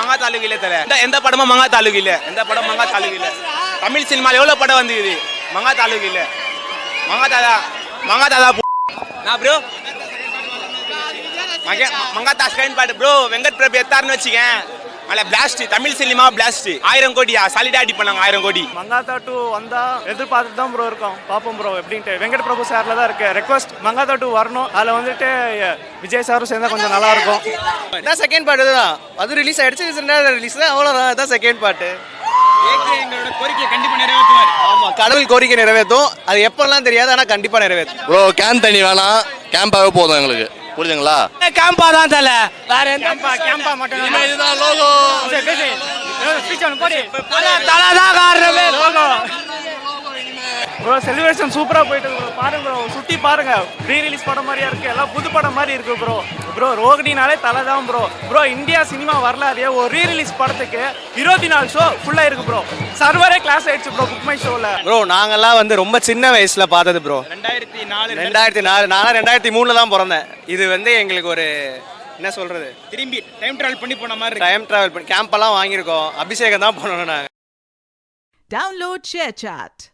மங்கா தாலுக்கு இல்ல தல. எந்த படமும் மங்கா தாலுக்கு இல்ல. எந்த படம் மங்கா தாலுக்கு இல்ல. தமிழ் சினிமால எவ்வளவு படம் வந்துக்குது. மங்கா தாலுக்கு இல்ல. மங்கா தாதா நான் ப்ரோ மங்காத்தா ஸ்கைன் பாட்டு ப்ரோ. வெங்கட் பிரபு எத்தாருன்னு வச்சுக்கேன். அல்ல பிளாஸ்ட். Tamil cinema blast. 1000 கோடியா சாலிடா அடி பண்ணாங்க. 1000 கோடி. மங்காத்தா 2 வந்தா எதிர்பார்த்துட்டு தான் ப்ரோ இருக்கோம். பாப்போம் ப்ரோ எப்படின்ட்டு. வெங்கட் பிரபு சார்ல தான் இருக்கு ரெக்வஸ்ட். மங்காத்தா 2 வரணும். அதில் வந்துட்டு விஜய் சாரும் சேர்ந்தா கொஞ்சம் நல்லா இருக்கும். இதான் செகண்ட் பார்ட் தான். அது ரிலீஸ் ஆயிடுச்சு. ரிலீஸ் தான் அவ்வளோதான். இதான் செகண்ட் பார்ட்டு. எங்களோட கோரிக்கை கண்டிப்பா நிறைவேற்றுவார். ஆமா கடவுள் கோரிக்கை நிறைவேற்றும். அது எப்பெல்லாம் தெரியாது, ஆனால் கண்டிப்பா நிறைவேற்றும். ப்ரோ கேன் தண்ணி வேணாம், கேம்பாவே போதும் எங்களுக்கு. புரியுதுங்களா? கேம்பா தான் தல. வேற எந்த கேம்பா மட்டும் இதுதான் லோகோ. தல தான் காரணமே லோகோ. ப்ரோ செலிப்ரேஷன் சூப்பரா போயிட்டு இருக்கு ப்ரோ. பாருங்க ப்ரோ, சுத்தி பாருங்க. ரீ ரிலீஸ் படம் மாதிரியா இருக்கு. எல்லாம் புது படம் மாதிரி இருக்கு ப்ரோ. ப்ரோ ரோகிணினாலே தலை தான் ப்ரோ. ப்ரோ இந்தியா சினிமா வரலாறு ஒரு ரீ ரிலீஸ் படத்துக்கு 24 ஷோ ஃபுல்லா இருக்கு ப்ரோ. சர்வரே கிளாஸ் ஆயிடுச்சு ப்ரோ புக் மை ஷோல. ப்ரோ நாங்கெல்லாம் வந்து ரொம்ப சின்ன வயசுல பார்த்தது ப்ரோ. 2004 நான் 2003 தான் பிறந்தேன். இது வந்து எங்களுக்கு ஒரு என்ன சொல்றது, திரும்பி டைம் டிராவல் பண்ணி போன மாதிரி டைம் டிராவல் பண்ணி கேம்ப் எல்லாம் வாங்கியிருக்கோம். அபிஷேகம் தான் பண்ணணும் நாங்கள். Download ShareChat.